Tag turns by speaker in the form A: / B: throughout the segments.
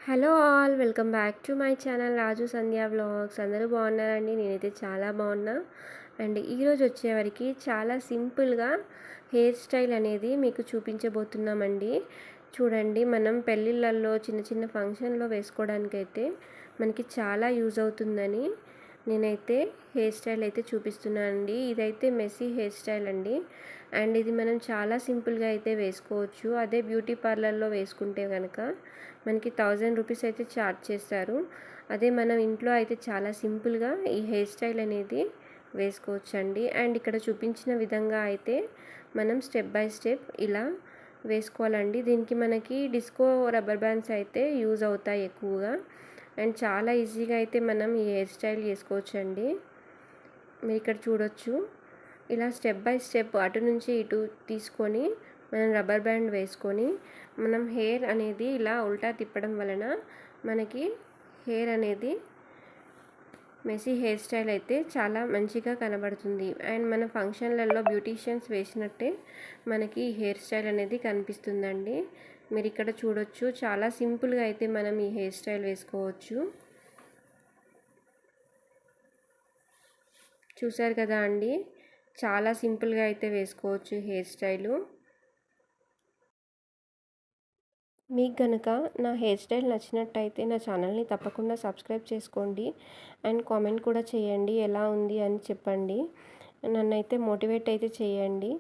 A: Hello all welcome back to my channel Raju Sandhya vlogs. అందరూ బాగున్నారండి? నేనైతే చాలా బాగున్నా. అండ్ ఈరోజు వచ్చేవరకు చాలా సింపుల్గా హెయిర్ స్టైల్ అనేది మీకు చూపించబోతున్నామండి. చూడండి, మనం పెళ్ళిళ్ళల్లో చిన్న చిన్న ఫంక్షన్లో వేసుకోవడానికైతే మనకి చాలా యూజ్ అవుతుందని నేనైతే హెయిర్ స్టైల్ అయితే చూపిస్తున్నానండి. ఇదైతే మెస్సీ హెయిర్ స్టైల్ అండి. అండ్ ఇది మనం చాలా సింపుల్గా అయితే వేసుకోవచ్చు. అదే బ్యూటీ పార్లర్లో వేసుకుంటే కనుక మనకి 1000 రూపీస్ అయితే ఛార్జ్ చేస్తారు. అదే మనం ఇంట్లో అయితే చాలా సింపుల్గా ఈ హెయిర్ స్టైల్ అనేది వేసుకోవచ్చు అండి. అండ్ ఇక్కడ చూపించిన విధంగా అయితే మనం స్టెప్ బై స్టెప్ ఇలా వేసుకోవాలండి. దీనికి మనకి డిస్కో రబ్బర్ బ్యాండ్స్ అయితే యూజ్ అవుతాయి ఎక్కువగా. అండ్ చాలా ఈజీగా అయితే మనం ఈ హెయిర్ స్టైల్ చేసుకోవచ్చు అండి. మీరు ఇక్కడ చూడొచ్చు, ఇలా స్టెప్ బై స్టెప్ అటు నుంచి ఇటు తీసుకొని మనం రబ్బర్ బ్యాండ్ వేసుకొని మనం హెయిర్ అనేది ఇలా ఉల్టా తిప్పడం వలన మనకి హెయిర్ అనేది మెస్సీ హెయిర్ స్టైల్ అయితే చాలా మంచిగా కనబడుతుంది. అండ్ మన ఫంక్షన్లలో బ్యూటీషియన్స్ వేసినట్టే మనకి హెయిర్ స్టైల్ అనేది కనిపిస్తుందండి. మీరు ఇక్కడ చూడొచ్చు, చాలా సింపుల్గా అయితే మనం ఈ హెయిర్ స్టైల్ వేసుకోవచ్చు. చూసారు కదా అండి, చాలా సింపుల్గా అయితే వేసుకోవచ్చు హెయిర్ స్టైలు. మీకు కనుక నా హెయిర్ స్టైల్ నచ్చినట్టయితే నా ఛానల్ని తప్పకుండా సబ్స్క్రైబ్ చేసుకోండి. అండ్ కామెంట్ కూడా చేయండి, ఎలా ఉంది అని చెప్పండి. నన్నైతే మోటివేట్ అయితే చేయండి.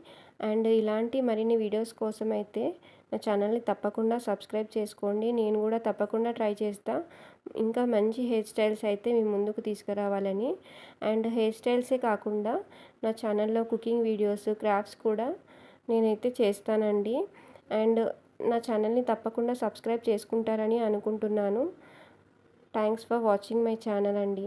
A: అండ్ ఇలాంటి మరిన్ని వీడియోస్ కోసం అయితే నా ఛానల్ని తప్పకుండా సబ్స్క్రైబ్ చేసుకోండి. నేను కూడా తప్పకుండా ట్రై చేస్తా ఇంకా మంచి హెయిర్ స్టైల్స్ అయితే మీ ముందుకు తీసుకురావాలని. అండ్ హెయిర్ స్టైల్సే కాకుండా నా ఛానల్లో కుకింగ్ వీడియోస్, క్రాఫ్ట్స్ కూడా నేనైతే చేస్తానండి. అండ్ నా ఛానల్ని తప్పకుండా సబ్స్క్రైబ్ చేసుకుంటారని అనుకుంటున్నాను. Thanks for watching my channel అండి.